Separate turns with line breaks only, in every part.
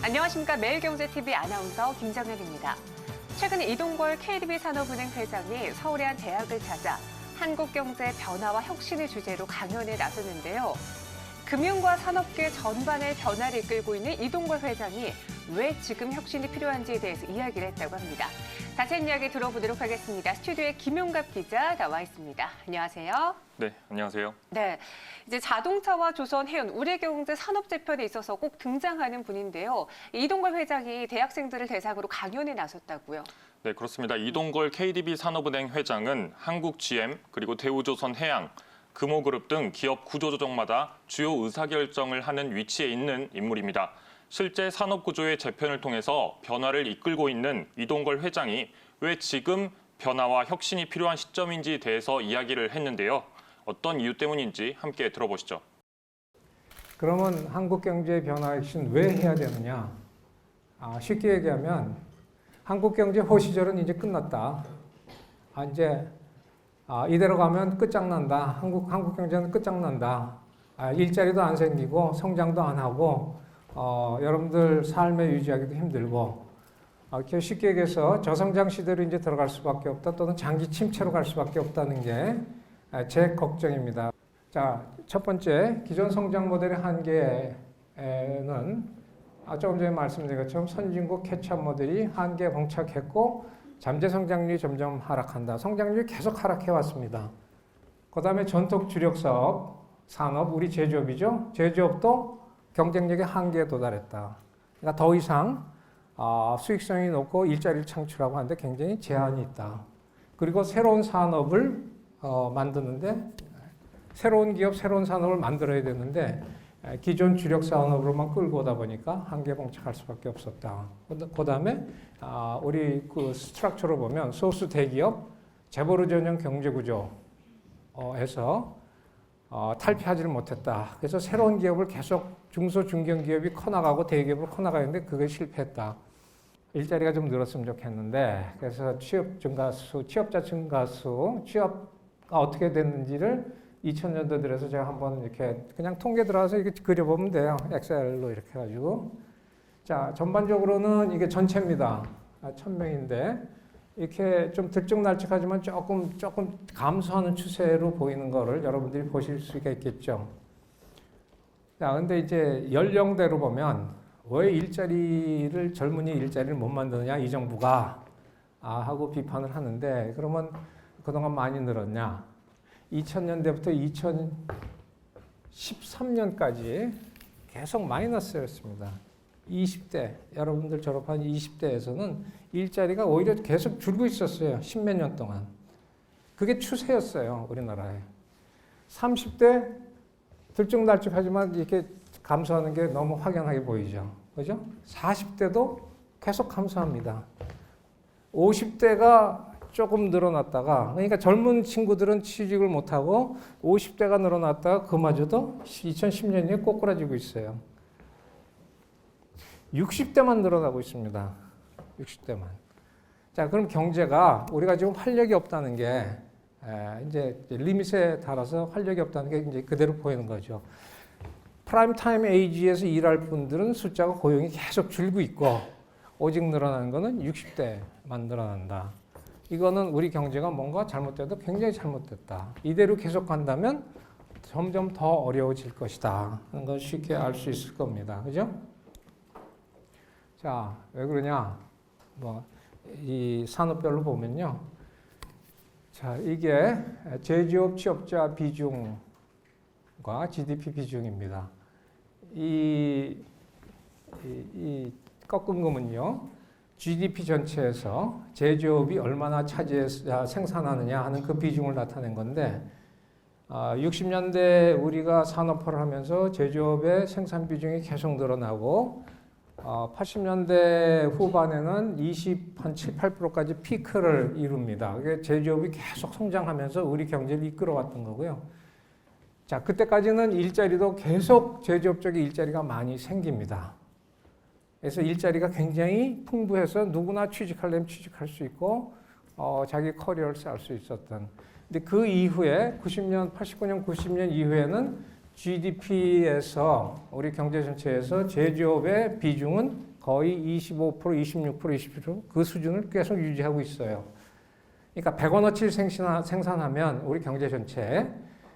안녕하십니까. 매일경제TV 아나운서 김정현입니다. 최근 이동걸 KDB산업은행 회장이 서울의 한 대학을 찾아 한국경제 변화와 혁신을 주제로 강연에 나섰는데요. 금융과 산업계 전반의 변화를 이끌고 있는 이동걸 회장이 왜 지금 혁신이 필요한지에 대해서 이야기를 했다고 합니다. 자세한 이야기 들어보도록 하겠습니다. 스튜디오에 김용갑 기자 나와 있습니다. 안녕하세요.
네, 안녕하세요.
네, 이제 자동차와 조선, 해운, 우리경제 산업 재편에 있어서 꼭 등장하는 분인데요. 이동걸 회장이 대학생들을 대상으로 강연에 나섰다고요.
네, 그렇습니다. 이동걸 KDB산업은행 회장은 한국 GM 그리고 대우조선 해양, 금호그룹 등 기업 구조조정마다 주요 의사결정을 하는 위치에 있는 인물입니다. 실제 산업구조의 재편을 통해서 변화를 이끌고 있는 이동걸 회장이 왜 지금 변화와 혁신이 필요한 시점인지에 대해서 이야기를 했는데요. 어떤 이유 때문인지 함께 들어보시죠.
그러면 한국 경제의 변화 혁신 왜 해야 되느냐? 쉽게 얘기하면 한국 경제 호시절은 이제 끝났다. 이제 이대로 가면 끝장난다. 한국 경제는 끝장난다. 일자리도 안 생기고 성장도 안 하고 여러분들 삶에 유지하기도 힘들고 이렇게 쉽게 얘기해서 저성장 시대로 이제 들어갈 수밖에 없다. 또는 장기 침체로 갈 수밖에 없다는 게 제 걱정입니다. 자, 첫 번째 기존 성장 모델의 한계는 조금 전에 말씀드린 것처럼 선진국 캐치업 모델이 한계에 봉착했고 잠재 성장률이 점점 하락한다. 성장률이 계속 하락해 왔습니다. 그다음에 전통 주력 사업, 산업, 우리 제조업이죠. 제조업도 경쟁력의 한계에 도달했다. 그러니까 더 이상 수익성이 높고 일자리를 창출하고 하는데 굉장히 제한이 있다. 그리고 새로운 산업을 만드는데 새로운 기업, 새로운 산업을 만들어야 되는데 기존 주력 산업으로만 끌고 오다 보니까 한계에 봉착할 수밖에 없었다. 그다음에 우리 그 스트럭처로 보면 소수 대기업, 재벌 전형 경제 구조에서 탈피하지를 못했다. 그래서 새로운 기업을 계속 중소 중견 기업이 커나가고 대기업으로 커나가는데 그게 실패했다. 일자리가 좀 늘었으면 좋겠는데 그래서 취업 증가수, 취업자 증가수, 취업가 어떻게 됐는지를 2000년도 들어서 제가 한번 이렇게 그냥 통계 들어가서 이렇게 그려보면 돼요. 엑셀로 이렇게 해가지고. 자, 전반적으로는 이게 전체입니다. 1000명인데 이렇게 좀 들쭉날쭉하지만 조금 감소하는 추세로 보이는 거를 여러분들이 보실 수가 있겠죠. 자, 근데 이제 연령대로 보면 왜 젊은이 일자리를 못 만드느냐, 이 정부가 하고 비판을 하는데 그러면 그동안 많이 늘었냐? 2000년대부터 2013년까지 계속 마이너스였습니다. 20대, 여러분들 졸업한 20대에서는 일자리가 오히려 계속 줄고 있었어요. 10몇 년 동안. 그게 추세였어요, 우리나라에. 30대, 들쭉날쭉하지만 이렇게 감소하는 게 너무 확연하게 보이죠. 그죠? 40대도 계속 감소합니다. 50대가 조금 늘어났다가, 그러니까 젊은 친구들은 취직을 못하고 50대가 늘어났다가 그마저도 2010년에 꼬꾸라지고 있어요. 60대만 늘어나고 있습니다. 60대만. 자, 그럼 경제가 우리가 지금 활력이 없다는 게 이제 리밋에 달아서 활력이 없다는 게 이제 그대로 보이는 거죠. 프라임 타임 에이지에서 일할 분들은 숫자가 고용이 계속 줄고 있고 오직 늘어나는 거는 60대만 늘어난다. 이거는 우리 경제가 뭔가 잘못돼도 굉장히 잘못됐다. 이대로 계속 간다면 점점 더 어려워질 것이다. 하는 걸 쉽게 알 수 있을 겁니다. 그죠? 자, 왜 그러냐? 이 산업별로 보면요. 자, 이게 제조업 취업자 비중과 GDP 비중입니다. 이 꺾은 금은요. GDP 전체에서 제조업이 얼마나 차지해서 생산하느냐 하는 그 비중을 나타낸 건데 60년대 우리가 산업화를 하면서 제조업의 생산 비중이 계속 늘어나고 80년대 후반에는 7, 8%까지 피크를 이룹니다. 그게 제조업이 계속 성장하면서 우리 경제를 이끌어왔던 거고요. 자, 그때까지는 일자리도 계속 제조업 쪽에 일자리가 많이 생깁니다. 그래서 일자리가 굉장히 풍부해서 누구나 취직하려면 취직할 수 있고 자기 커리어를 쌓을 수 있었던. 근데 그 이후에 89년, 90년 이후에는 GDP에서 우리 경제 전체에서 제조업의 비중은 거의 25%, 26%, 27%, 그 수준을 계속 유지하고 있어요. 그러니까 100원어치를 생산하면 우리 경제 전체에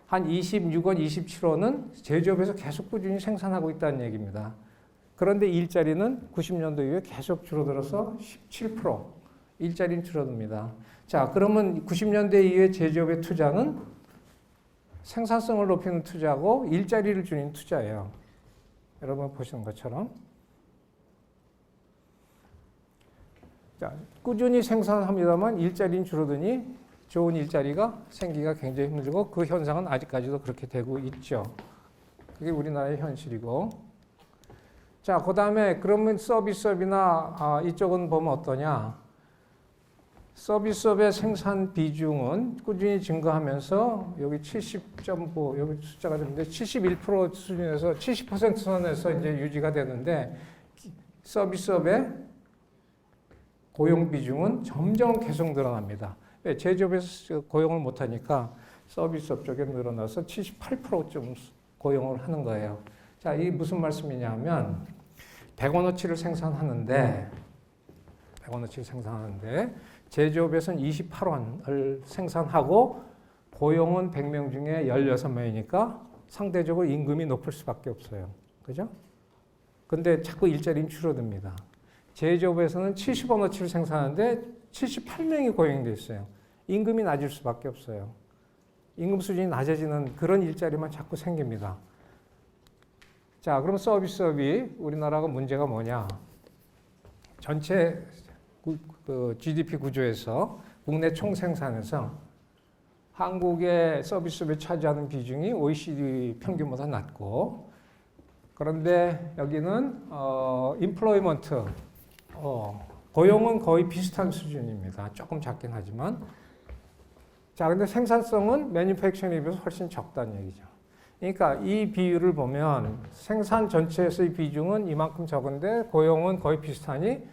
한 26원, 27원은 제조업에서 계속 꾸준히 생산하고 있다는 얘기입니다. 그런데 일자리는 90년도 이후에 계속 줄어들어서 17% 일자리는 줄어듭니다. 자, 그러면 90년대 이후에 제조업의 투자는 생산성을 높이는 투자고 일자리를 줄이는 투자예요. 여러분 보시는 것처럼. 자, 꾸준히 생산합니다만 일자리는 줄어드니 좋은 일자리가 생기기가 굉장히 힘들고 그 현상은 아직까지도 그렇게 되고 있죠. 그게 우리나라의 현실이고. 자, 그 다음에 그러면 서비스업이나 이쪽은 보면 어떠냐. 서비스업의 생산 비중은 꾸준히 증가하면서 여기 70.9, 여기 숫자가 되는데 71% 수준에서 70% 선에서 이제 유지가 되는데 서비스업의 고용 비중은 점점 계속 늘어납니다. 제조업에서 고용을 못하니까 서비스업 쪽에 늘어나서 78%좀 고용을 하는 거예요. 자, 이게 무슨 말씀이냐면 100원어치를 생산하는데 제조업에서는 28원을 생산하고 고용은 100명 중에 16명이니까 상대적으로 임금이 높을 수밖에 없어요. 그죠? 근데 자꾸 일자리는 줄어듭니다. 제조업에서는 70원어치를 생산하는데 78명이 고용돼 있어요. 임금이 낮을 수밖에 없어요. 임금 수준이 낮아지는 그런 일자리만 자꾸 생깁니다. 자, 그럼 서비스업이 우리나라가 문제가 뭐냐? 전체 GDP 구조에서 국내 총생산에서 한국의 서비스업이 차지하는 비중이 OECD 평균보다 낮고 그런데 여기는 employment 고용은 거의 비슷한 수준입니다. 조금 작긴 하지만 자, 근데 생산성은 매니팩처링에 비해서 훨씬 적다는 얘기죠. 그러니까 이 비율을 보면 생산 전체에서의 비중은 이만큼 적은데 고용은 거의 비슷하니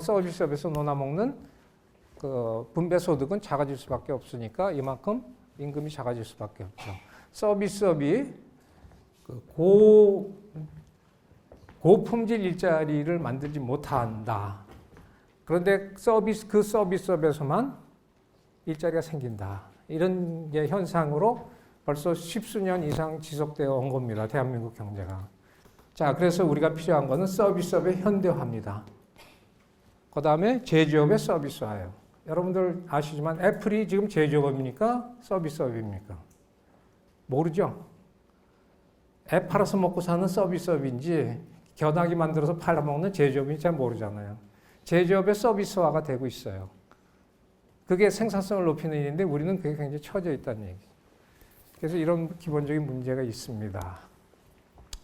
서비스업에서 논아먹는 그 분배소득은 작아질 수밖에 없으니까 이만큼 임금이 작아질 수밖에 없죠. 서비스업이 고품질 일자리를 만들지 못한다. 그런데 그 서비스업에서만 일자리가 생긴다. 이런 게 현상으로 벌써 10수년 이상 지속되어 온 겁니다. 대한민국 경제가. 자, 그래서 우리가 필요한 거는 서비스업의 현대화입니다. 그 다음에 제조업의 서비스화예요. 여러분들 아시지만 애플이 지금 제조업입니까? 서비스업입니까? 모르죠? 애 팔아서 먹고 사는 서비스업인지 견학이 만들어서 팔아먹는 제조업인지 잘 모르잖아요. 제조업의 서비스화가 되고 있어요. 그게 생산성을 높이는 일인데 우리는 그게 굉장히 처져 있다는 얘기죠. 그래서 이런 기본적인 문제가 있습니다.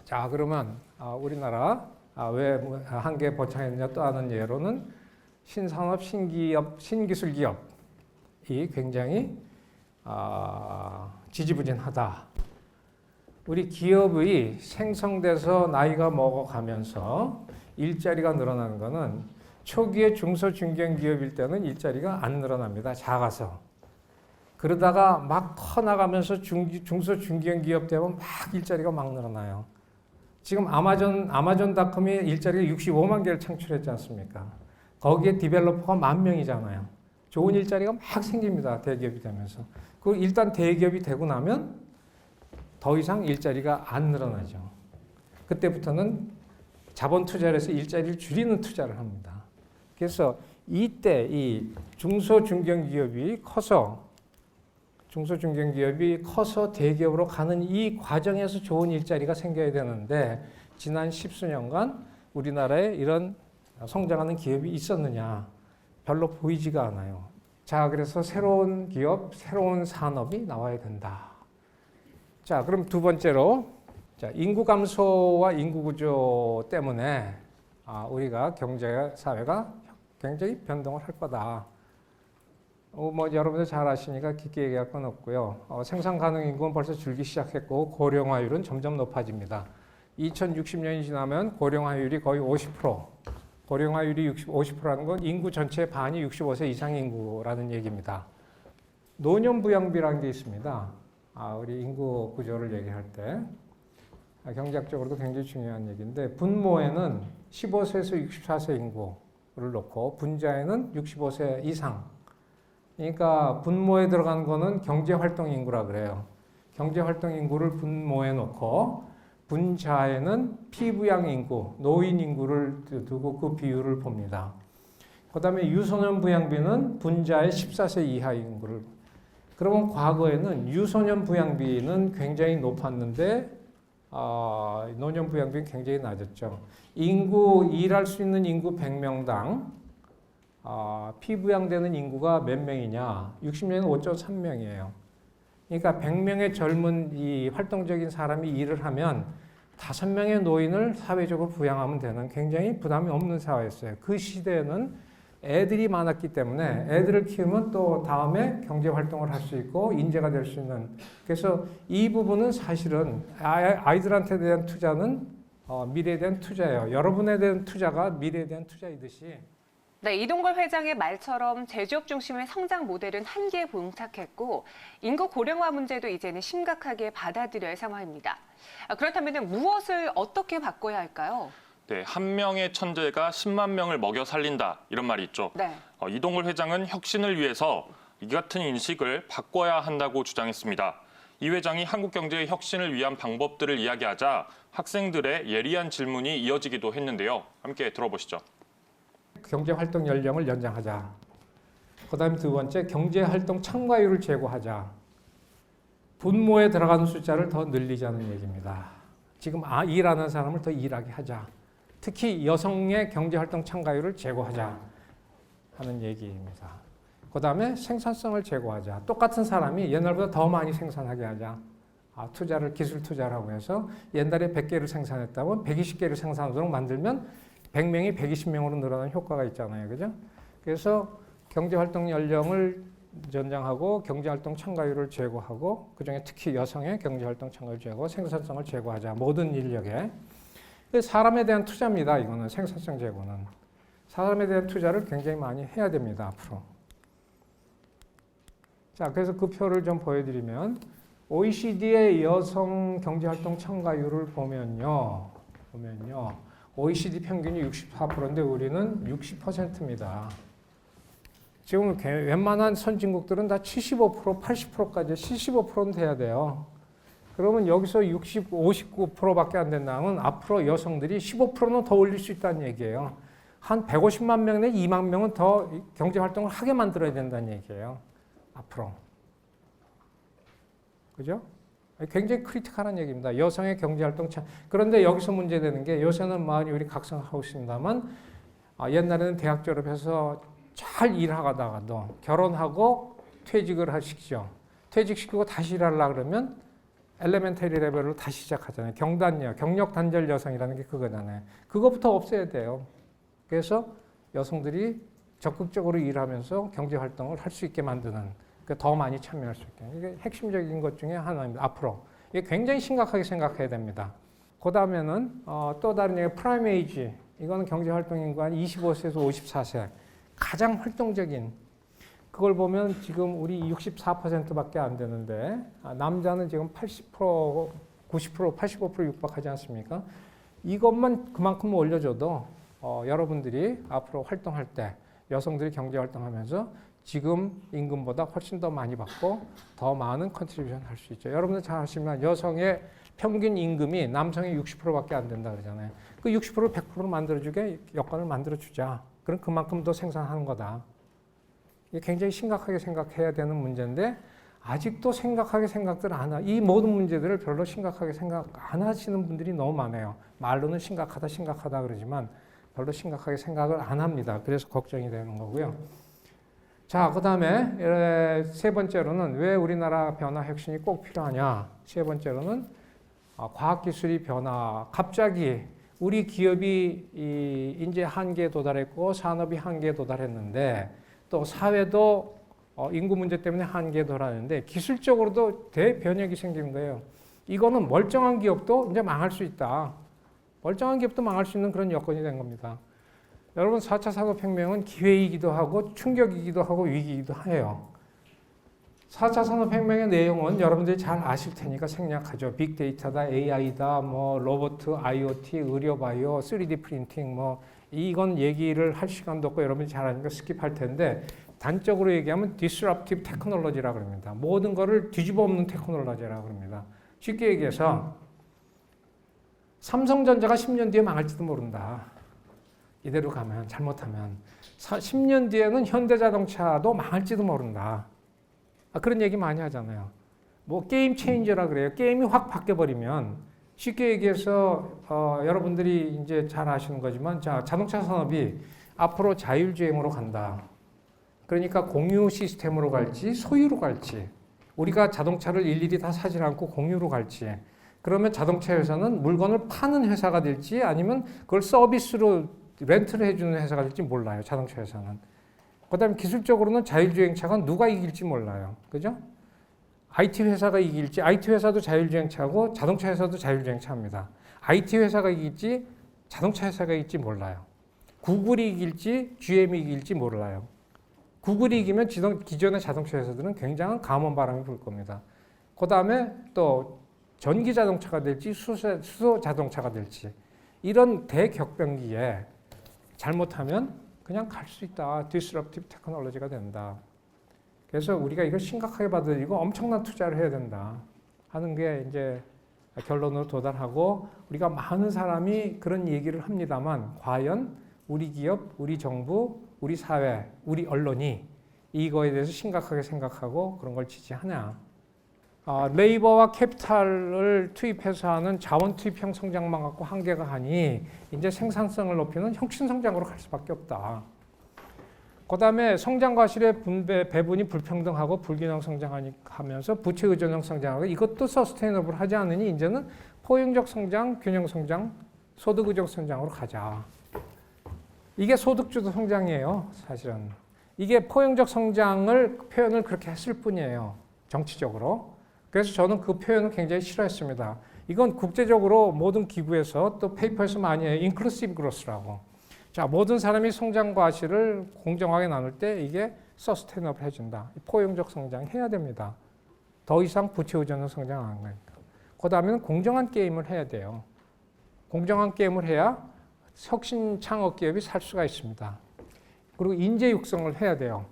자, 그러면 우리나라 왜 한계 번창했느냐 또 하는 예로는 신산업, 신기업, 신기술 기업이 굉장히 지지부진하다. 우리 기업의 생성돼서 나이가 먹어가면서 일자리가 늘어나는 것은 초기에 중소 중견기업일 때는 일자리가 안 늘어납니다. 작아서. 그러다가 막 커나가면서 중소 중견기업 되면 막 일자리가 막 늘어나요. 지금 아마존닷컴이 일자리가 65만 개를 창출했지 않습니까? 거기에 디벨로퍼가 10,000명이잖아요. 좋은 일자리가 막 생깁니다. 대기업이 되면서. 그 일단 대기업이 되고 나면 더 이상 일자리가 안 늘어나죠. 그때부터는 자본 투자를 해서 일자리를 줄이는 투자를 합니다. 그래서 이때 이 중소중견기업이 커서 대기업으로 가는 이 과정에서 좋은 일자리가 생겨야 되는데 지난 10수년간 우리나라에 이런 성장하는 기업이 있었느냐? 별로 보이지가 않아요. 자, 그래서 새로운 기업, 새로운 산업이 나와야 된다. 자, 그럼 두 번째로 인구 감소와 인구 구조 때문에 우리가 경제 사회가 굉장히 변동을 할 거다. 여러분들 잘 아시니까 깊게 얘기할 건 없고요. 생산 가능 인구는 벌써 줄기 시작했고 고령화율은 점점 높아집니다. 2060년이 지나면 고령화율이 거의 50%. 고령화율이 50%라는 건 인구 전체의 반이 65세 이상 인구라는 얘기입니다. 노년부양비라는 게 있습니다. 우리 인구 구조를 얘기할 때 경제학적으로도 굉장히 중요한 얘기인데 분모에는 15세에서 64세 인구를 놓고 분자에는 65세 이상. 그러니까 분모에 들어간 거는 경제활동 인구라 그래요. 경제활동 인구를 분모에 놓고 분자에는 피부양 인구, 노인 인구를 두고 그 비율을 봅니다. 그 다음에 유소년 부양비는 분자의 14세 이하 인구를. 그러면 과거에는 유소년 부양비는 굉장히 높았는데 노년 부양비는 굉장히 낮았죠. 인구, 일할 수 있는 인구 100명당 피부양되는 인구가 몇 명이냐? 60년에는 5.3명이에요. 그러니까 100명의 젊은 이 활동적인 사람이 일을 하면 5명의 노인을 사회적으로 부양하면 되는 굉장히 부담이 없는 사회였어요. 그 시대에는 애들이 많았기 때문에 애들을 키우면 또 다음에 경제 활동을 할 수 있고 인재가 될 수 있는. 그래서 이 부분은 사실은 아이들한테 대한 투자는 미래에 대한 투자예요. 여러분에 대한 투자가 미래에 대한 투자이듯이.
네, 이동걸 회장의 말처럼 제조업 중심의 성장 모델은 한계에 봉착했고 인구 고령화 문제도 이제는 심각하게 받아들여야 할 상황입니다. 그렇다면 무엇을 어떻게 바꿔야 할까요?
네, 한 명의 천재가 10만 명을 먹여 살린다 이런 말이 있죠.
네.
이동걸 회장은 혁신을 위해서 이 같은 인식을 바꿔야 한다고 주장했습니다. 이 회장이 한국 경제의 혁신을 위한 방법들을 이야기하자 학생들의 예리한 질문이 이어지기도 했는데요. 함께 들어보시죠.
경제활동 연령을 연장하자. 그 다음에 두 번째, 경제활동 참가율을 제고하자. 분모에 들어가는 숫자를 더 늘리자는 얘기입니다. 지금 일하는 사람을 더 일하게 하자. 특히 여성의 경제활동 참가율을 제고하자 하는 얘기입니다. 그 다음에 생산성을 제고하자. 똑같은 사람이 옛날보다 더 많이 생산하게 하자. 기술 투자라고 해서 옛날에 100개를 생산했다면 120개를 생산하도록 만들면 100명이 120명으로 늘어나는 효과가 있잖아요. 그죠? 그래서 경제활동 연령을 연장하고 경제활동 참가율을 제고하고 그중에 특히 여성의 경제활동 참가율을 제고하고 생산성을 제고하자. 모든 인력에. 사람에 대한 투자입니다. 이거는 생산성 제고는. 사람에 대한 투자를 굉장히 많이 해야 됩니다. 앞으로. 자, 그래서 그 표를 좀 보여드리면 OECD의 여성 경제활동 참가율을 보면요. OECD 평균이 64%인데 우리는 60%입니다. 지금 웬만한 선진국들은 다 75%, 80%까지 75%는 돼야 돼요. 그러면 여기서 59%밖에 안 된다면 앞으로 여성들이 15%는 더 올릴 수 있다는 얘기예요. 한 150만 명 내 2만 명은 더 경제활동을 하게 만들어야 된다는 얘기예요. 앞으로. 그죠? 굉장히 크리티컬한 얘기입니다. 여성의 경제활동 그런데 여기서 문제되는 게 요새는 많이 우리 각성하고 있습니다만 옛날에는 대학 졸업해서 잘 일하다가도 결혼하고 퇴직을 하시죠. 퇴직시키고 다시 일하려고 그러면 엘레멘터리 레벨로 다시 시작하잖아요. 경력 단절 여성이라는 게 그거잖아요. 그거부터 없애야 돼요. 그래서 여성들이 적극적으로 일하면서 경제활동을 할 수 있게 만드는, 더 많이 참여할 수 있게. 이게 핵심적인 것 중에 하나입니다. 앞으로. 이게 굉장히 심각하게 생각해야 됩니다. 그 다음에는 또 다른 얘기, 프라임 에이지. 이거는 경제활동 인구 한 25세에서 54세. 가장 활동적인. 그걸 보면 지금 우리 64%밖에 안 되는데 남자는 지금 80%, 90%, 85% 육박하지 않습니까? 이것만 그만큼 올려줘도 여러분들이 앞으로 활동할 때 여성들이 경제활동하면서 지금 임금보다 훨씬 더 많이 받고 더 많은 컨트리뷰션 할 수 있죠. 여러분들 잘 아시면 여성의 평균 임금이 남성의 60%밖에 안 된다 그러잖아요. 그 60%를 100% 만들어주게 여건을 만들어주자. 그럼 그만큼 더 생산하는 거다. 이게 굉장히 심각하게 생각해야 되는 문제인데 아직도 심각하게 생각들 안 하. 이 모든 문제들을 별로 심각하게 생각 안 하시는 분들이 너무 많아요. 말로는 심각하다 그러지만 별로 심각하게 생각을 안 합니다. 그래서 걱정이 되는 거고요. 자, 그 다음에 세 번째로는 왜 우리나라 변화 혁신이 꼭 필요하냐. 세 번째로는 과학기술이 변화. 갑자기 우리 기업이 인재 한계에 도달했고 산업이 한계에 도달했는데 또 사회도 인구 문제 때문에 한계에 도달하는데 기술적으로도 대변혁이 생기는 거예요. 이거는 멀쩡한 기업도 이제 망할 수 있다. 멀쩡한 기업도 망할 수 있는 그런 여건이 된 겁니다. 여러분 4차 산업혁명은 기회이기도 하고 충격이기도 하고 위기이기도 해요. 4차 산업혁명의 내용은 여러분들이 잘 아실 테니까 생략하죠. 빅데이터다, AI다, 뭐 로봇, IoT, 의료 바이오, 3D 프린팅 뭐 이건 얘기를 할 시간도 없고 여러분이 잘 아니까 스킵할 텐데 단적으로 얘기하면 disruptive technology라고 합니다. 모든 거를 뒤집어 엎는 테크놀로지라고 합니다. 쉽게 얘기해서 삼성전자가 10년 뒤에 망할지도 모른다. 이대로 가면 잘못하면 10년 뒤에는 현대자동차도 망할지도 모른다. 그런 얘기 많이 하잖아요. 뭐 게임 체인저라 그래요. 게임이 확 바뀌어버리면 쉽게 얘기해서 여러분들이 이제 잘 아시는 거지만 자동차 산업이 앞으로 자율주행으로 간다. 그러니까 공유 시스템으로 갈지 소유로 갈지 우리가 자동차를 일일이 다 사지 않고 공유로 갈지 그러면 자동차 회사는 물건을 파는 회사가 될지 아니면 그걸 서비스로 렌트를 해주는 회사가 될지 몰라요. 자동차 회사는. 그 다음에 기술적으로는 자율주행차가 누가 이길지 몰라요. 그죠? IT 회사가 이길지, IT 회사도 자율주행차고 자동차 회사도 자율주행차입니다. IT 회사가 이길지 자동차 회사가 이길지 몰라요. 구글이 이길지 GM이 이길지 몰라요. 구글이 이기면 기존의 자동차 회사들은 굉장한 감원 바람이 불 겁니다. 그 다음에 또 전기 자동차가 될지 수소 자동차가 될지 이런 대격변기에 잘못하면 그냥 갈 수 있다. disruptive technology가 된다. 그래서 우리가 이걸 심각하게 받아들이고 엄청난 투자를 해야 된다 하는 게 이제 결론으로 도달하고 우리가 많은 사람이 그런 얘기를 합니다만 과연 우리 기업, 우리 정부, 우리 사회, 우리 언론이 이거에 대해서 심각하게 생각하고 그런 걸 지지하냐. 레이버와 캐피탈을 투입해서 하는 자원 투입형 성장만 갖고 한계가 하니 이제 생산성을 높이는 혁신 성장으로 갈 수밖에 없다. 그 다음에 성장 과실의 배분이 불평등하고 불균형 성장하면서 부채 의존형 성장하고 이것도 서스테이너블 하지 않으니 이제는 포용적 성장, 균형 성장, 소득 의존 성장으로 가자. 이게 소득주도 성장이에요, 사실은. 이게 포용적 성장을 표현을 그렇게 했을 뿐이에요, 정치적으로. 그래서 저는 그 표현을 굉장히 싫어했습니다. 이건 국제적으로 모든 기구에서 또 페이퍼에서 많이 해요. 인클루시브 그로스라고. 자, 모든 사람이 성장 과실을 공정하게 나눌 때 이게 서스테이너블 해준다. 포용적 성장 해야 됩니다. 더 이상 부채 의존형 성장 안 하는 거니까. 그 다음에는 공정한 게임을 해야 돼요. 공정한 게임을 해야 혁신 창업 기업이 살 수가 있습니다. 그리고 인재 육성을 해야 돼요.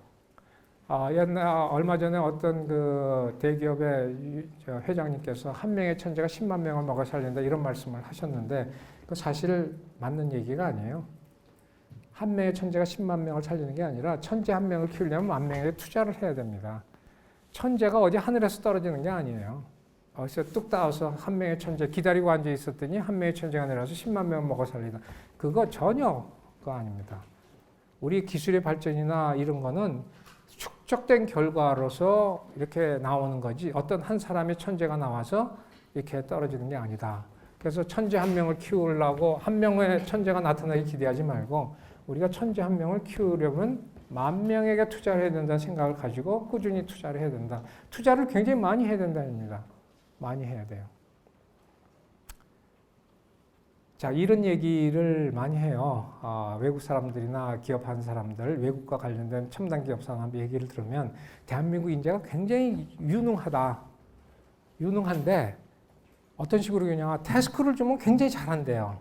얼마 전에 어떤 그 대기업의 회장님께서 한 명의 천재가 10만 명을 먹어 살린다 이런 말씀을 하셨는데 그 사실 맞는 얘기가 아니에요. 한 명의 천재가 10만 명을 살리는 게 아니라 천재 한 명을 키우려면 만 명에 투자를 해야 됩니다. 천재가 어디 하늘에서 떨어지는 게 아니에요. 어디서 뚝 따와서 한 명의 천재 기다리고 앉아 있었더니 한 명의 천재가 내려와서 10만 명을 먹어 살리다. 그거 전혀 그거 아닙니다. 우리 기술의 발전이나 이런 거는 축적된 결과로서 이렇게 나오는 거지 어떤 한 사람의 천재가 나와서 이렇게 떨어지는 게 아니다. 그래서 천재 한 명을 키우려고 한 명의 천재가 나타나기 기대하지 말고 우리가 천재 한 명을 키우려면 만 명에게 투자를 해야 된다는 생각을 가지고 꾸준히 투자를 해야 된다. 투자를 굉장히 많이 해야 된다는 얘기입니다. 많이 해야 돼요. 자, 이런 얘기를 많이 해요. 외국 사람들이나 기업하는 사람들, 외국과 관련된 첨단 기업 산업 얘기를 들으면 대한민국 인재가 굉장히 유능한데 어떤 식으로 그냥 태스크를 주면 굉장히 잘한대요.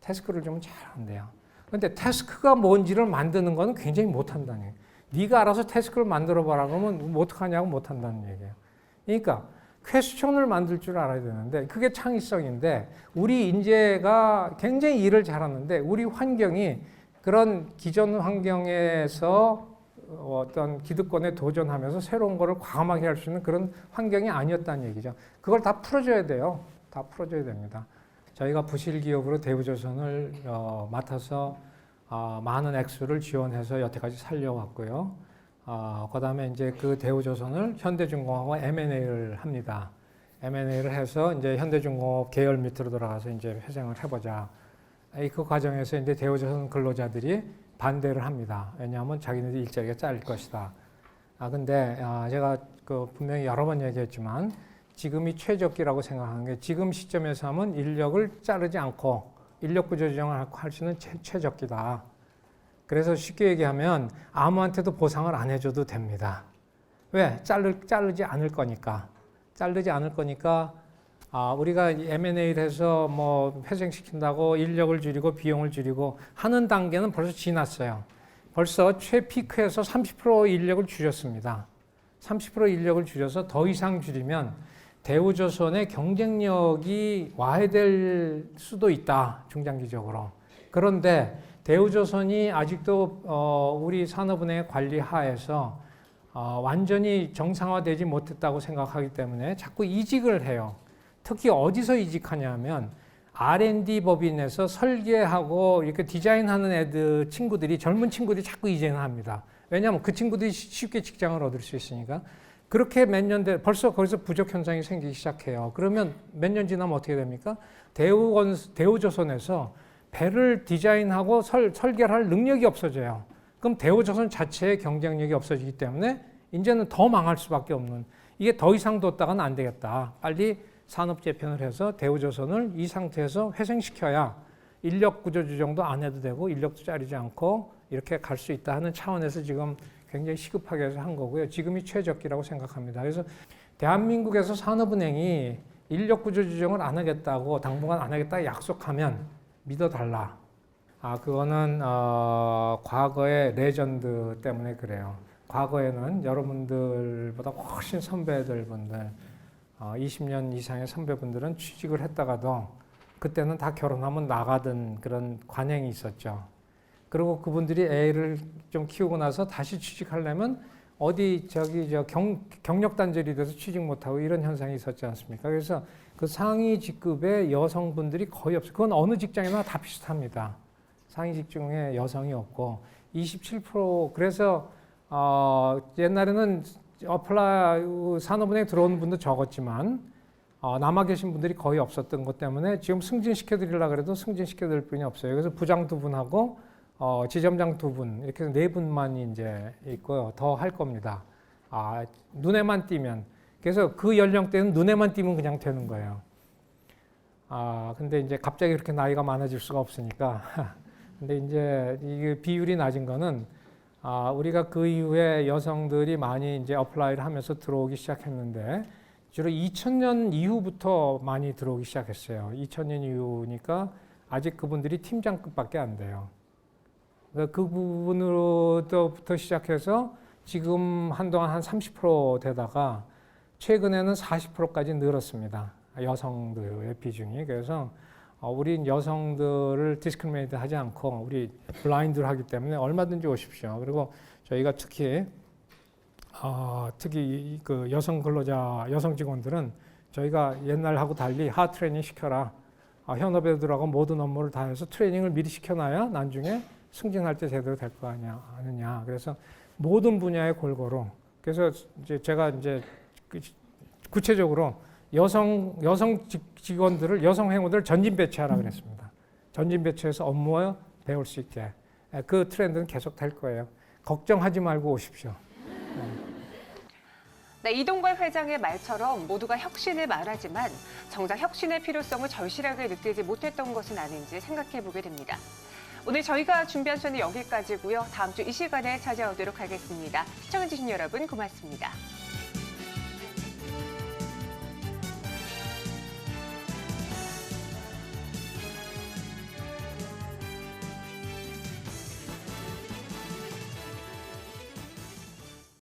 태스크를 주면 잘한대요. 근데 태스크가 뭔지를 만드는 거는 굉장히 못한다는 얘기예요. 네가 알아서 태스크를 만들어 봐라 그러면 어떡하냐고 못한다는 얘기예요. 그러니까 퀘스천을 만들 줄 알아야 되는데 그게 창의성인데 우리 인재가 굉장히 일을 잘하는데 우리 환경이 그런 기존 환경에서 어떤 기득권에 도전하면서 새로운 거를 과감하게 할 수 있는 그런 환경이 아니었다는 얘기죠. 그걸 다 풀어줘야 돼요. 다 풀어줘야 됩니다. 저희가 부실기업으로 대우조선을 맡아서 많은 액수를 지원해서 여태까지 살려왔고요. 그 다음에 이제 그 대우조선을 현대중공업과 M&A를 합니다. M&A를 해서 이제 현대중공업 계열 밑으로 들어가서 이제 회생을 해보자. 그 과정에서 이제 대우조선 근로자들이 반대를 합니다. 왜냐하면 자기네들 일자리가 잘릴 것이다. 근데 제가 그 분명히 여러 번 얘기했지만 지금이 최적기라고 생각하는 게 지금 시점에서 하면 인력을 자르지 않고 인력 구조 조정을 할 수 있는 최적기다. 그래서 쉽게 얘기하면 아무한테도 보상을 안 해줘도 됩니다. 왜? 자르지 않을 거니까. 자르지 않을 거니까 우리가 M&A를 해서 뭐 회생시킨다고 인력을 줄이고 비용을 줄이고 하는 단계는 벌써 지났어요. 벌써 최피크에서 30% 인력을 줄였습니다. 30% 인력을 줄여서 더 이상 줄이면 대우조선의 경쟁력이 와해될 수도 있다, 중장기적으로. 그런데 대우조선이 아직도 우리 산업은행의 관리 하에서 완전히 정상화되지 못했다고 생각하기 때문에 자꾸 이직을 해요. 특히 어디서 이직하냐면 R&D 법인에서 설계하고 이렇게 디자인하는 친구들이 젊은 친구들이 자꾸 이직을 합니다. 왜냐하면 그 친구들이 쉽게 직장을 얻을 수 있으니까. 그렇게 몇 년 벌써 거기서 부족 현상이 생기기 시작해요. 그러면 몇 년 지나면 어떻게 됩니까? 대우조선에서 배를 디자인하고 설계를 할 능력이 없어져요. 그럼 대우조선 자체의 경쟁력이 없어지기 때문에 이제는 더 망할 수밖에 없는, 이게 더 이상 뒀다가는 안 되겠다. 빨리 산업 재편을 해서 대우조선을 이 상태에서 회생시켜야 인력 구조 조정도 안 해도 되고 인력도 자르지 않고 이렇게 갈 수 있다 하는 차원에서 지금 굉장히 시급하게 해서 한 거고요. 지금이 최적기라고 생각합니다. 그래서 대한민국에서 산업은행이 인력 구조 조정을 안 하겠다고 당분간 안 하겠다 약속하면 믿어달라. 그거는 과거의 레전드 때문에 그래요. 과거에는 여러분들보다 훨씬 선배들 분들 20년 이상의 선배분들은 취직을 했다가도 그때는 다 결혼하면 나가던 그런 관행이 있었죠. 그리고 그분들이 애를 좀 키우고 나서 다시 취직하려면 어디 경력 단절이 돼서 취직 못하고 이런 현상이 있었지 않습니까? 그래서 그 상위 직급의 여성분들이 거의 없어요. 그건 어느 직장이나 다 비슷합니다. 상위 직종에 여성이 없고 27% 그래서 옛날에는 어플라이 산업은행 들어오는 분도 적었지만 남아 계신 분들이 거의 없었던 것 때문에 지금 승진시켜드리려고 해도 승진시켜드릴 분이 없어요. 그래서 부장 2분하고 지점장 2분 이렇게 해서 4분만 이제 있고요. 더 할 겁니다. 눈에만 띄면. 그래서 그 연령대는 눈에만 띄면 그냥 되는 거예요. 근데 이제 갑자기 그렇게 나이가 많아질 수가 없으니까. 근데 이제 이게 비율이 낮은 거는 우리가 그 이후에 여성들이 많이 이제 어플라이를 하면서 들어오기 시작했는데 주로 2000년 이후부터 많이 들어오기 시작했어요. 2000년 이후니까 아직 그분들이 팀장급밖에 안 돼요. 그 부분으로부터 시작해서 지금 한동안 한 30% 되다가 최근에는 40%까지 늘었습니다. 여성들의 비중이. 그래서 우리 여성들을 디스크리미네이트 하지 않고 우리 블라인드를 하기 때문에 얼마든지 오십시오. 그리고 저희가 특히 그 여성 근로자, 여성 직원들은 저희가 옛날하고 달리 하드 트레이닝 시켜라. 현업에 들어가고 모든 업무를 다 해서 트레이닝을 미리 시켜놔야 나중에 승진할 때 제대로 될 거 아니냐. 그래서 모든 분야에 골고루. 그래서 이제 제가 이제 구체적으로 여성 직원들을, 여성 행우들을 전진 배치하라 그랬습니다. 전진 배치해서 업무에 배울 수 있게. 그 트렌드는 계속 될 거예요. 걱정하지 말고 오십시오.
네, 이동걸 회장의 말처럼 모두가 혁신을 말하지만 정작 혁신의 필요성을 절실하게 느끼지 못했던 것은 아닌지 생각해 보게 됩니다. 오늘 저희가 준비한 쇼는 여기까지고요. 다음 주 이 시간에 찾아오도록 하겠습니다. 시청해주신 여러분 고맙습니다.